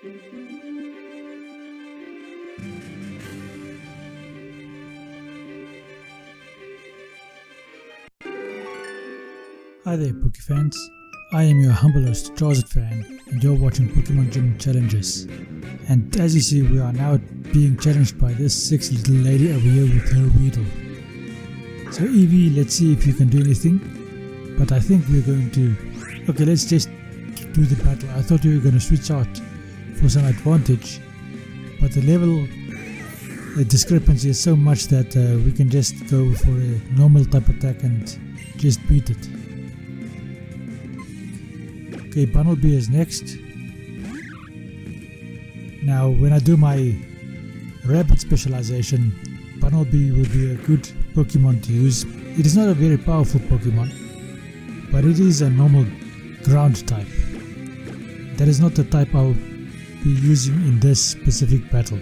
Hi there, Poke fans. I am your humble host, Fan, and you're watching Pokemon Gym Challenges. And as you see, we are now being challenged by this sexy little lady over here with her Weedle. So Eevee, let's see if you can do anything. But I think we're going to... Okay, let's just do the battle. I thought we were going to switch out for some advantage, but the level discrepancy is so much that we can just go for a normal type attack and just beat it. Okay, Bunnelby is next. Now when I do my rabbit specialization, Bunnelby will be a good Pokemon to use. It is not a very powerful Pokemon, but it is a normal ground type. That is not the type I'll be using in this specific battle.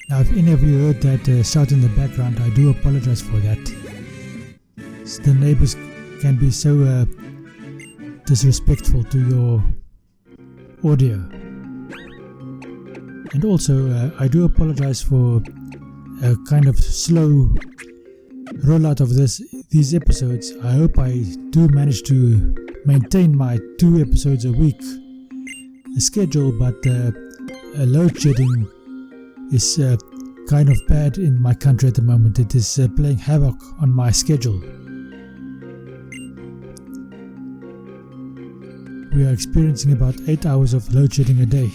Now if any of you heard that shout in the background, I do apologize for that. The neighbors can be so disrespectful to your audio. And also I do apologize for a kind of slow rollout of these episodes. I hope I do manage to maintain my 2 episodes a week schedule, but load shedding is kind of bad in my country at the moment. It is playing havoc on my schedule. We are experiencing about 8 hours of load shedding a day,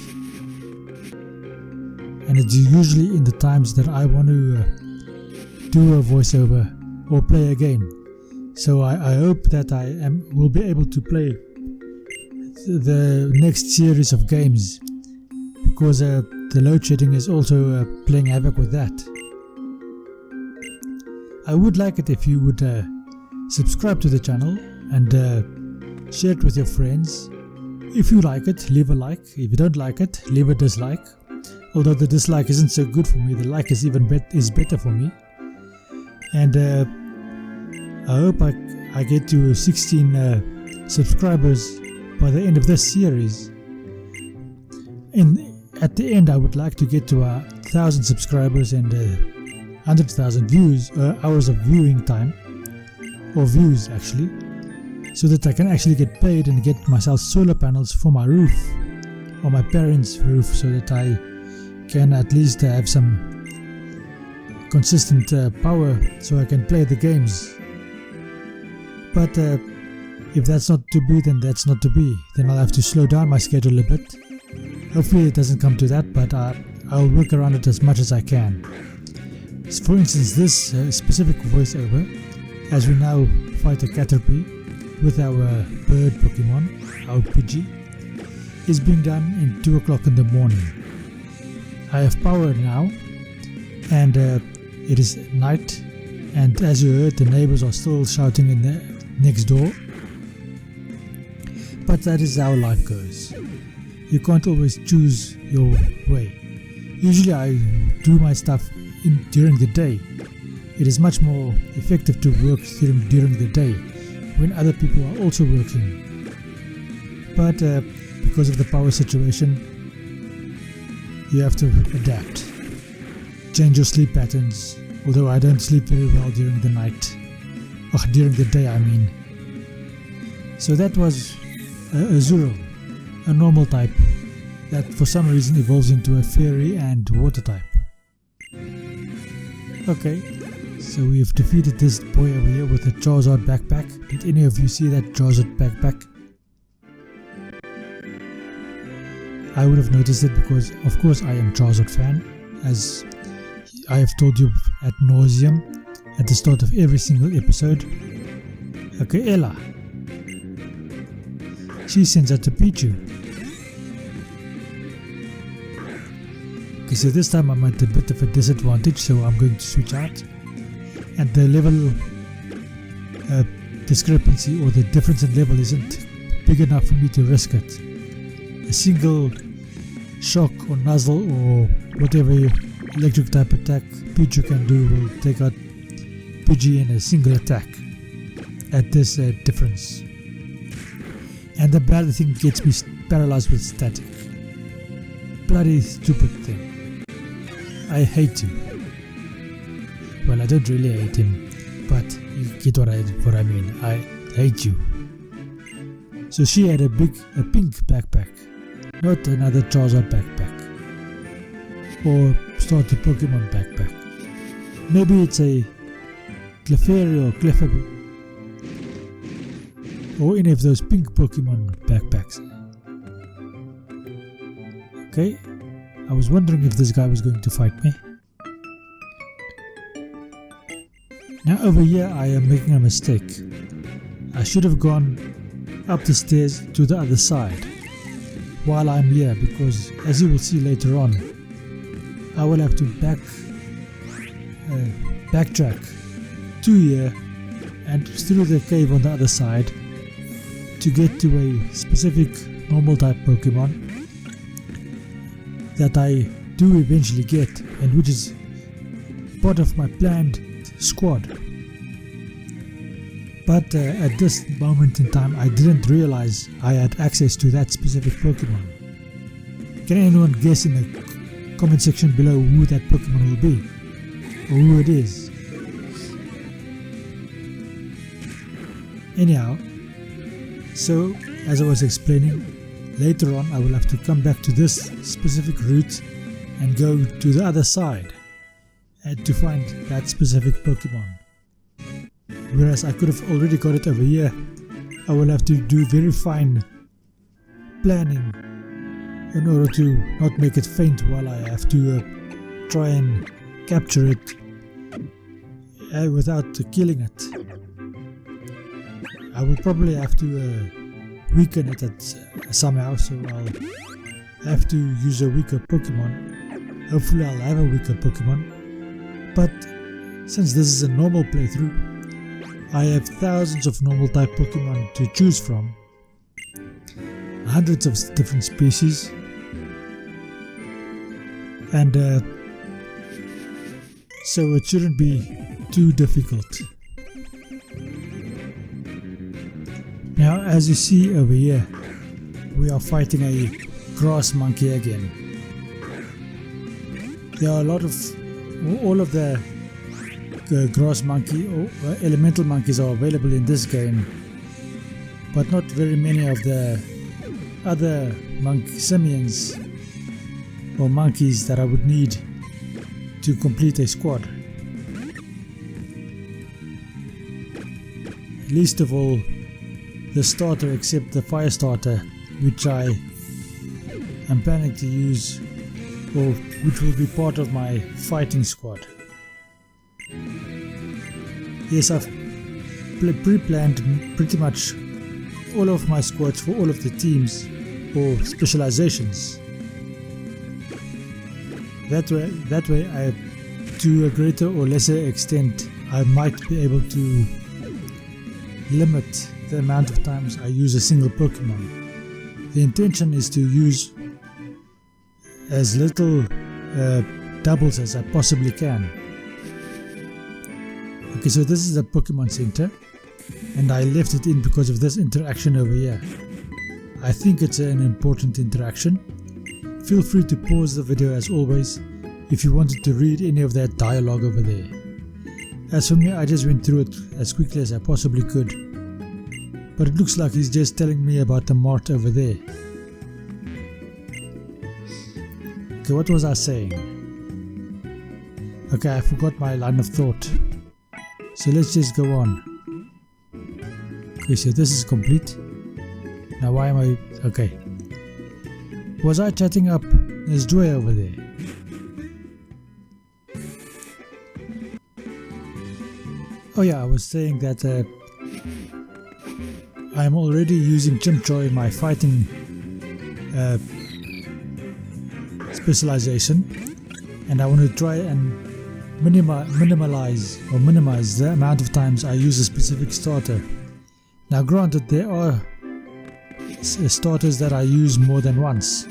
and it's usually in the times that I want to do a voiceover or play a game. So I hope that I will be able to play the next series of games, because the load shedding is also playing havoc with that. I would like it if you would subscribe to the channel and share it with your friends. If you like it, leave a like. If you don't like it, leave a dislike. Although the dislike isn't so good for me, the like is even better for me. And I hope I get to 16 subscribers by the end of this series. At the end, I would like to get to 1,000 subscribers and 100,000 views, hours of viewing time, or views actually, so that I can actually get paid and get myself solar panels for my roof, or my parents' roof, so that I can at least have some consistent power so I can play the games. But if that's not to be, then that's not to be. Then I'll have to slow down my schedule a bit. Hopefully it doesn't come to that, but I'll work around it as much as I can. For instance, this specific voiceover, as we now fight a Caterpie with our bird Pokemon, our Pidgey, is being done in 2 o'clock in the morning. I have power now, and it is night, and as you heard, the neighbors are still shouting in the next door. But that is how life goes. You can't always choose your way. Usually I do my stuff during the day. It is much more effective to work during the day when other people are also working. But because of the power situation, you have to adapt. Change your sleep patterns, although I don't sleep very well during the night. Or during the day, I mean. So that was Azurill, a normal type that for some reason evolves into a fairy and water type. Okay, so we've defeated this boy over here with a Charizard backpack. Did any of you see that Charizard backpack? I would have noticed it because of course I am Charizard fan, as I have told you ad nauseum at the start of every single episode. Okay, Ella. She sends out to Pichu. Okay, so this time I'm at a bit of a disadvantage, so I'm going to switch out. And the level discrepancy, or the difference in level, isn't big enough for me to risk it. A single shock or nuzzle or whatever electric type attack Pichu can do will take out RPG in a single attack at this difference. And the bad thing gets me paralyzed with static. Bloody stupid thing. I hate you. Well, I don't really hate him, but you get what I mean. I hate you. So she had a pink backpack, not another Charizard backpack or starter Pokemon backpack. Maybe it's a Clefairy or Clefairy or any of those pink Pokemon backpacks. Okay, I was wondering if this guy was going to fight me. Now over here I am making a mistake. I should have gone up the stairs to the other side while I'm here, because as you will see later on, I will have to backtrack to here and through the cave on the other side to get to a specific normal type Pokemon that I do eventually get, and which is part of my planned squad. But at this moment in time I didn't realize I had access to that specific Pokemon. Can anyone guess in the comment section below who that Pokemon will be, or who it is? Anyhow, so as I was explaining, later on I will have to come back to this specific route and go to the other side and to find that specific Pokemon. Whereas I could have already got it over here, I will have to do very fine planning in order to not make it faint while I have to try and capture it without killing it. I will probably have to weaken it somehow, so I'll have to use a weaker Pokemon. Hopefully I'll have a weaker Pokemon, but since this is a normal playthrough, I have thousands of normal type Pokemon to choose from, hundreds of different species, and so it shouldn't be too difficult. Now as you see over here, we are fighting a grass monkey again. There are a lot of, all of the grass monkey or elemental monkeys are available in this game, but not very many of the other simians or monkeys that I would need to complete a squad. Least of all the starter, except the fire starter, which I am planning to use, or which will be part of my fighting squad. Yes, I've pre-planned pretty much all of my squads for all of the teams or specializations. That way I, to a greater or lesser extent, I might be able to limit the amount of times I use a single Pokemon. The intention is to use as little doubles as I possibly can. Okay, so this is the Pokemon Center, and I left it in because of this interaction over here. I think it's an important interaction. Feel free to pause the video as always if you wanted to read any of that dialogue over there. As for me, I just went through it as quickly as I possibly could. But it looks like he's just telling me about the mart over there. Okay, what was I saying? Okay, I forgot my line of thought. So let's just go on. Okay, so this is complete. Now why am I... okay. Was I chatting up this Joy over there? Oh yeah, I was saying that I am already using Chimchar in my fighting specialization, and I want to try and minimize the amount of times I use a specific starter. Now granted, there are starters that I use more than once.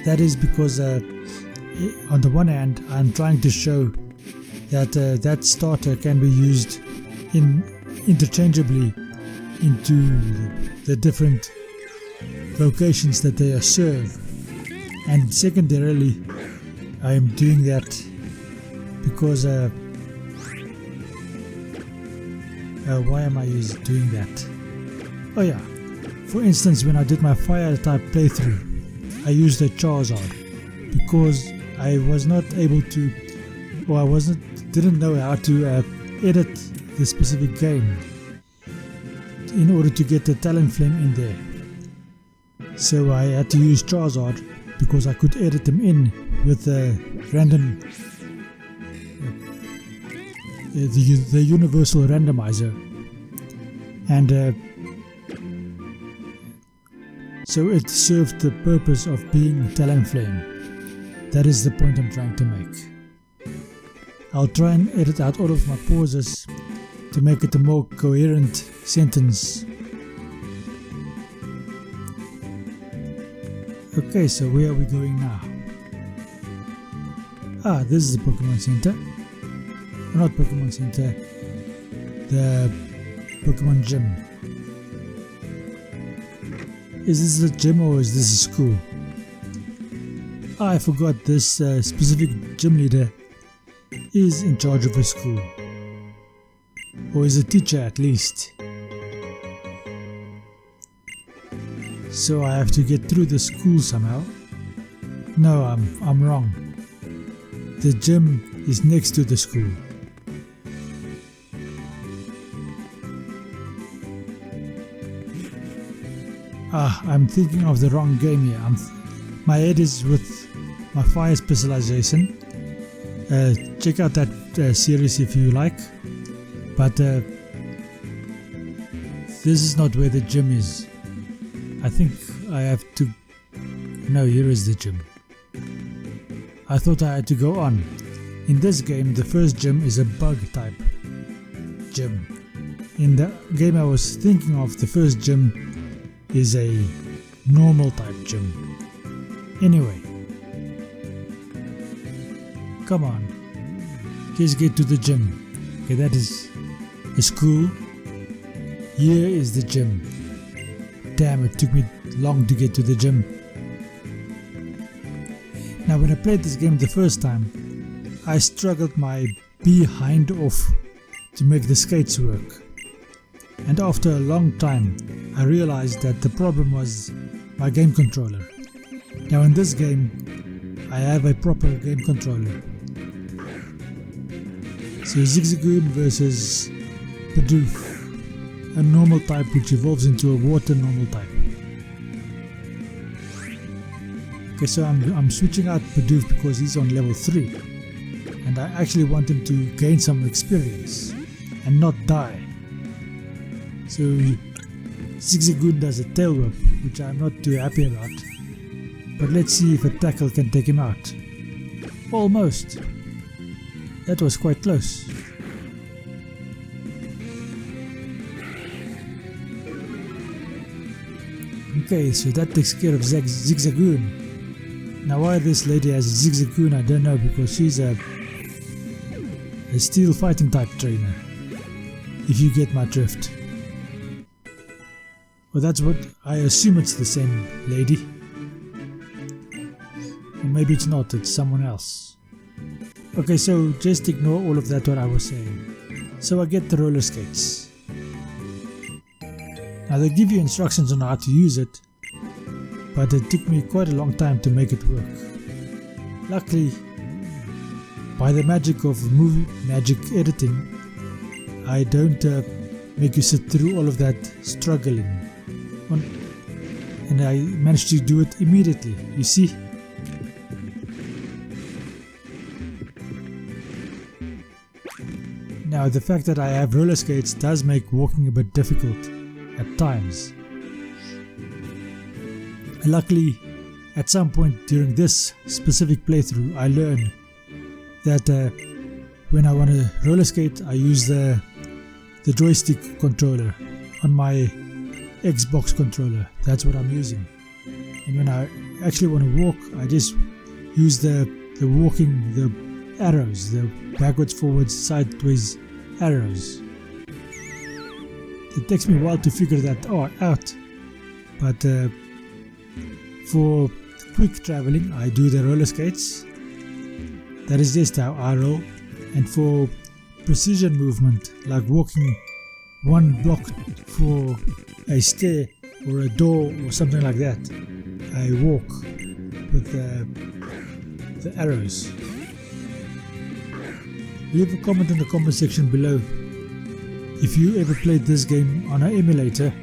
That is because on the one hand I'm trying to show that starter can be used interchangeably into the different locations that they serve. And secondarily, I am doing that because why am I doing that? Oh yeah, for instance, when I did my fire type playthrough, I used a Charizard because I was not able to, or I didn't know how to edit the specific game in order to get the Talonflame in there. So I had to use Charizard because I could edit them in with the random, the universal randomizer, and so it served the purpose of being Talonflame. That is the point I'm trying to make. I'll try and edit out all of my pauses to make it a more coherent sentence. Okay, so where are we going now? This is the Pokemon Center. Not Pokemon Center, the Pokemon Gym. Is this a gym or is this a school? I forgot this specific gym leader is in charge of a school. Or is a teacher at least. So I have to get through the school somehow. No, I'm wrong. The gym is next to the school. I'm thinking of the wrong game here. My head is with my fire specialization. Check out that series if you like. But this is not where the gym is. I think I have to... No, here is the gym. I thought I had to go on. In this game, the first gym is a bug type gym. In the game I was thinking of, the first gym is a normal type gym. Anyway, come on, let's get to the gym. Okay, that is a school. Here is the gym. Damn, it took me long to get to the gym. Now when I played this game the first time, I struggled my behind off to make the skates work. And after a long time, I realized that the problem was my game controller. Now in this game, I have a proper game controller. So Zigzagoon versus Bidoof, a normal type which evolves into a water normal type. Okay, so I'm switching out Bidoof because he's on level 3. And I actually want him to gain some experience and not die. So Zigzagoon does a tail whip, which I'm not too happy about. But let's see if a tackle can take him out. Almost. That was quite close. Okay, so that takes care of Zigzagoon. Now why this lady has Zigzagoon I don't know, because she's a steel fighting type trainer. If you get my drift. Well, that's what I assume, it's the same lady. Or maybe it's not, it's someone else. Okay, so just ignore all of that what I was saying. So I get the roller skates. Now they give you instructions on how to use it, but it took me quite a long time to make it work. Luckily, by the magic of movie magic editing, I don't make you sit through all of that struggling. And I managed to do it immediately, you see? Now the fact that I have roller skates does make walking a bit difficult at times. Luckily, at some point during this specific playthrough, I learned that when I want to roller skate, I use the joystick controller on my Xbox controller. That's what I'm using. And when I actually want to walk, I just use the arrows, the backwards, forwards, sideways arrows. It takes me a while to figure that out, but for quick traveling I do the roller skates. That is just how I roll. And for precision movement, like walking one block for a stair or a door or something like that, I walk with the arrows. Leave a comment in the comment section below if you ever played this game on an emulator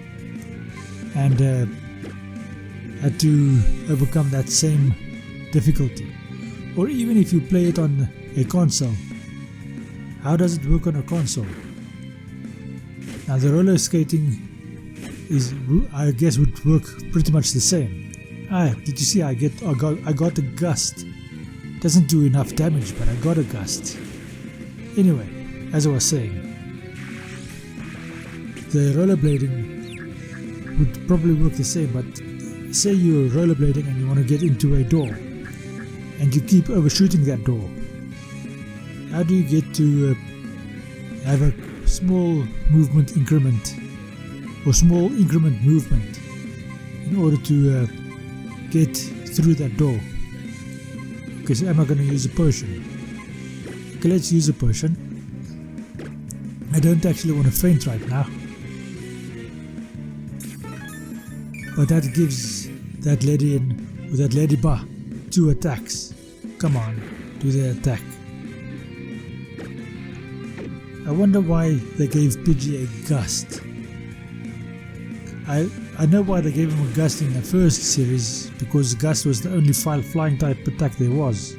and had to overcome that same difficulty, or even if you play it on a console. How does it work on a console? Now the roller skating is, I guess, would work pretty much the same. Did you see I got a gust? Doesn't do enough damage, but I got a gust. Anyway, as I was saying, the rollerblading would probably work the same, but say you're rollerblading and you want to get into a door and you keep overshooting that door. How do you get to have a small movement increment or small increment movement in order to get through that door? Okay, so am I going to use a potion? Okay, let's use a potion. I don't actually want to faint right now, but that gives that lady or that lady bar 2 attacks. Come on, do the attack. I wonder why they gave Pidgey a gust. I know why they gave him a gust in the first series, because gust was the only flying type attack there was,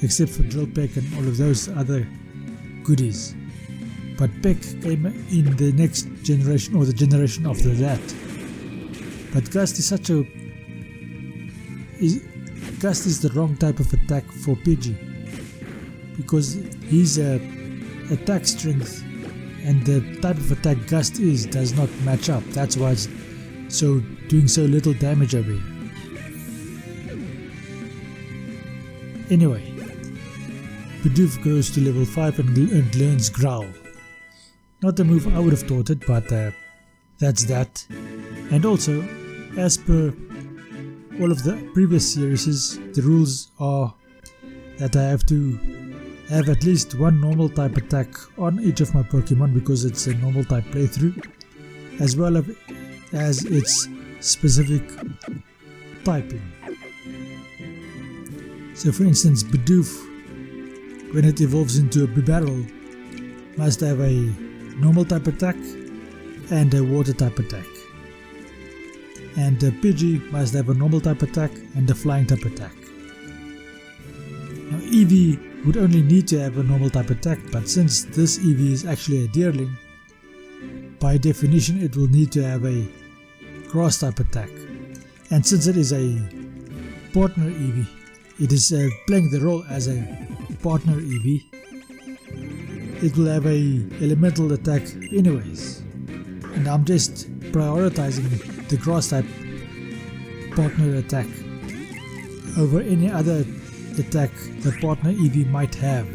except for Drill Peck and all of those other goodies. But Peck came in the next generation or the generation after that. But gust is gust is the wrong type of attack for Pidgey, because his attack strength and the type of attack gust does not match up. That's why it's doing so little damage over here. Anyway, Bidoof goes to level 5 and learns Growl. Not the move I would have taught it, but that's that. And also, as per all of the previous series, the rules are that I have to have at least one normal type attack on each of my Pokemon, because it's a normal type playthrough, as well as its specific typing. So for instance, Bidoof, when it evolves into a Bibarel, must have a normal type attack and a water type attack. And Pidgey must have a normal type attack and a flying type attack. Now Eevee would only need to have a normal type attack, but since this Eevee is actually a Deerling, by definition it will need to have a grass type attack. And since it is a partner Eevee, it is playing the role as a partner Eevee, it will have a elemental attack anyways. And I'm just prioritizing the grass type partner attack over any other attack the partner Eevee might have.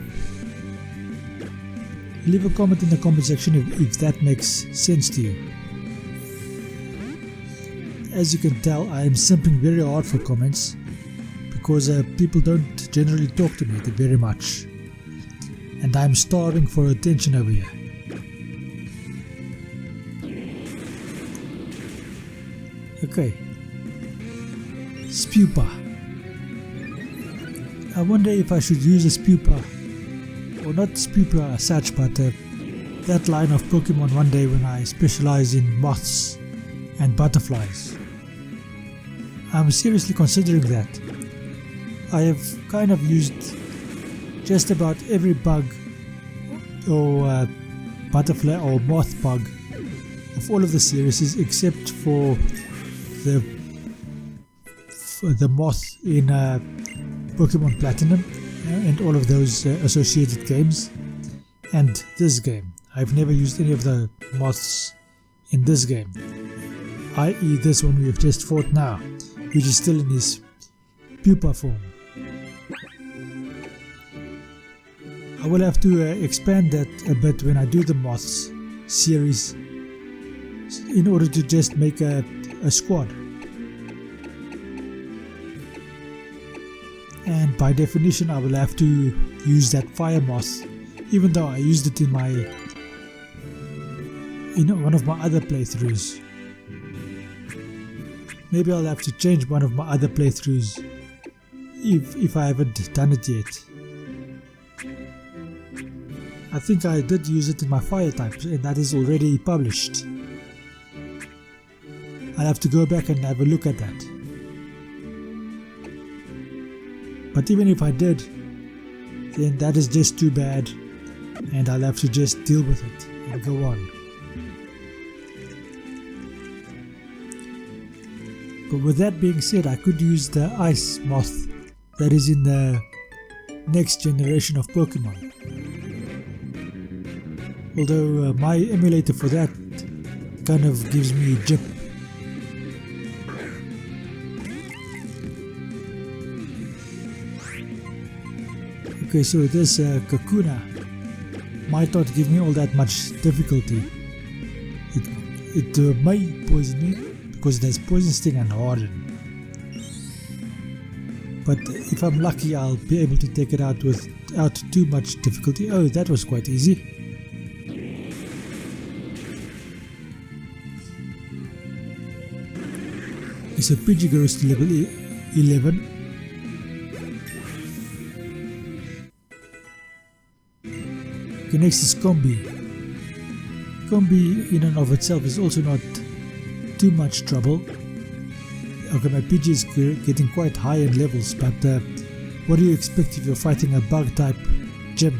Leave a comment in the comment section if that makes sense to you. As you can tell, I am simping very hard for comments, because people don't generally talk to me very much, and I'm starving for attention over here. Okay, Spupa. I wonder if I should use a Spupa, or not Spupa as such, but that line of Pokemon one day when I specialize in moths and butterflies. I'm seriously considering that. I have kind of used just about every bug or butterfly or moth bug of all of the series except for the moth in Pokemon Platinum and all of those associated games, and this game. I've never used any of the moths in this game, i.e. this one we've just fought now, which is still in his pupa form. I will have to expand that a bit when I do the Moths series in order to just make a squad. And by definition I will have to use that fire moth, even though I used it in one of my other playthroughs. Maybe I'll have to change one of my other playthroughs if I haven't done it yet. I think I did use it in my fire types, and that is already published. I'll have to go back and have a look at that. But even if I did, then that is just too bad, and I'll have to just deal with it and go on. But with that being said, I could use the ice moth that is in the next generation of Pokemon. Although my emulator for that kind of gives me jip. Okay, so this Kakuna might not give me all that much difficulty. It may poison me because there's Poison Sting and Harden. But if I'm lucky, I'll be able to take it out without too much difficulty. Oh, that was quite easy. So Pidgey goes to level 11. Okay, next is Combi. Combi in and of itself is also not too much trouble. Okay, my Pidgey is getting quite high in levels, but what do you expect if you're fighting a bug type gym?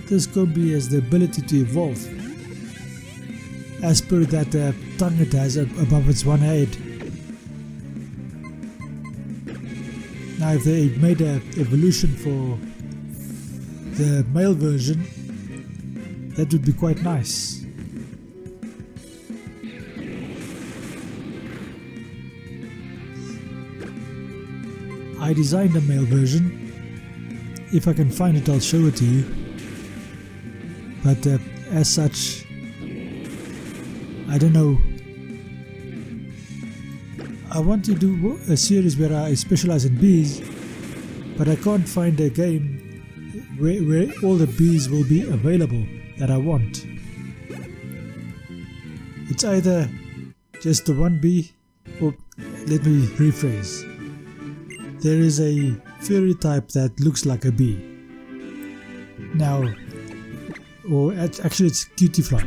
This Combi has the ability to evolve. As per that tongue it has above its one head. Now if they made an evolution for the male version, that would be quite nice. I designed a male version. If I can find it, I'll show it to you. But as such, I don't know. I want to do a series where I specialize in bees, but I can't find a game where all the bees will be available that I want. It's either just the one bee, or let me rephrase. There is a fairy type that looks like a bee. Now, or actually it's Cutie Fly.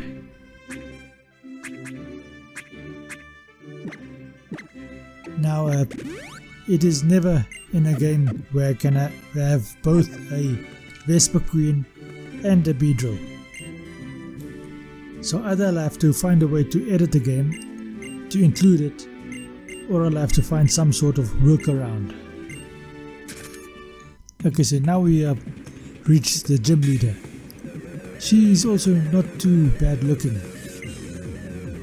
Now, it is never in a game where I can have both a Vespa Queen and a Beedrill. So either I'll have to find a way to edit the game to include it, or I'll have to find some sort of workaround. Okay, so now we have reached the gym leader. She is also not too bad looking.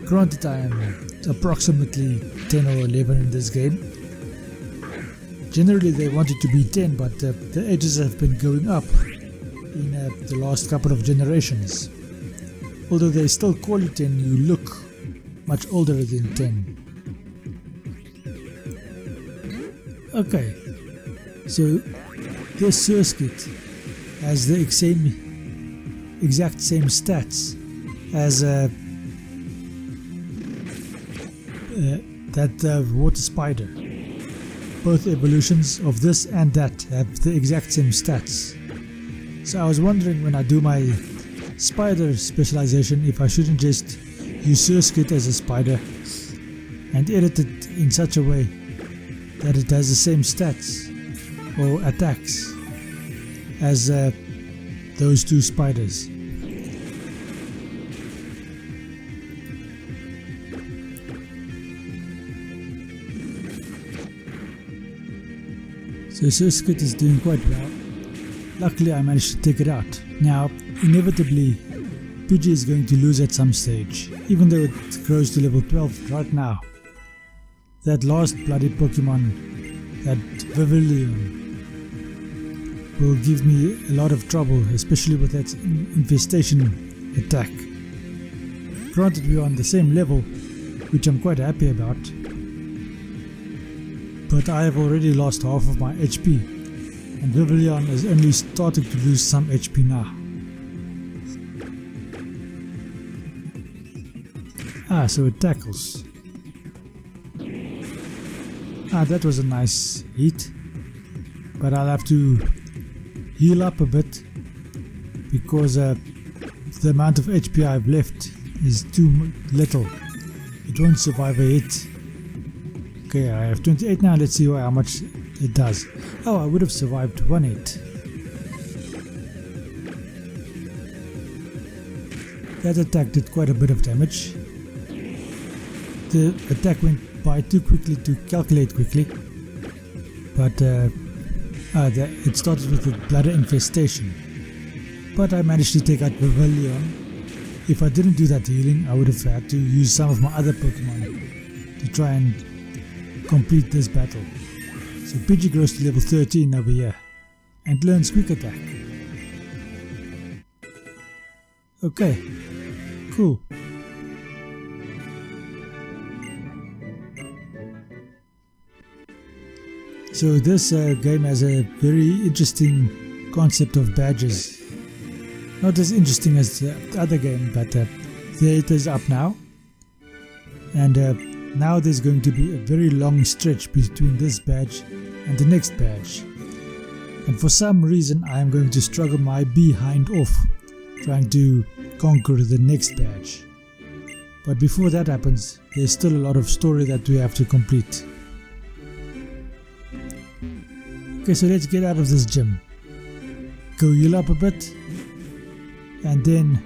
Granted, I am approximately 10 or 11 in this game. Generally they want it to be 10, but the ages have been going up in the last couple of generations. Although they still call you 10, you look much older than 10. Okay, so this Surskit has the exact same stats as that water spider. Both evolutions of this and that have the exact same stats. So I was wondering, when I do my spider specialization, if I shouldn't just use Surskit as a spider and edit it in such a way that it has the same stats or attacks as those two spiders. So Surskit is doing quite well. Luckily I managed to take it out. Now, inevitably, Pidgey is going to lose at some stage, even though it grows to level 12 right now. That last bloody Pokemon, that Vivillon, will give me a lot of trouble, especially with that infestation attack. Granted, we are on the same level, which I'm quite happy about, but I have already lost half of my HP, and Vivillon is only starting to lose some HP now. So it tackles. That was a nice hit, but I'll have to heal up a bit because the amount of HP I've left is too little. It won't survive a hit. Okay, I have 28 now. Let's see how much it does. I would have survived one hit. That attack did quite a bit of damage. The attack went by too quickly to calculate quickly, but it started with a bladder infestation. But I managed to take out Vivillon. If I didn't do that healing, I would have had to use some of my other Pokemon to try and complete this battle. So Pidgey grows to level 13 over here and learns Quick Attack. Okay, cool. So this game has a very interesting concept of badges. Not as interesting as the other game, but there it is up now. And now there's going to be a very long stretch between this badge and the next badge. And for some reason I am going to struggle my behind off trying to conquer the next badge. But before that happens, there's still a lot of story that we have to complete. Okay, so let's get out of this gym. Go heal up a bit. And then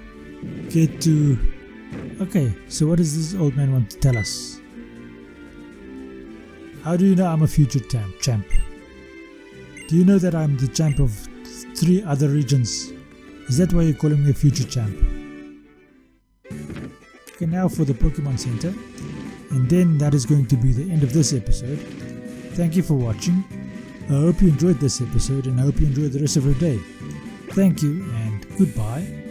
get to... Okay, so what does this old man want to tell us? How do you know I'm a future champ? Do you know that I'm the champ of 3 other regions? Is that why you're calling me a future champ? Okay, now for the Pokemon Center. And then that is going to be the end of this episode. Thank you for watching. I hope you enjoyed this episode and I hope you enjoy the rest of your day. Thank you and goodbye.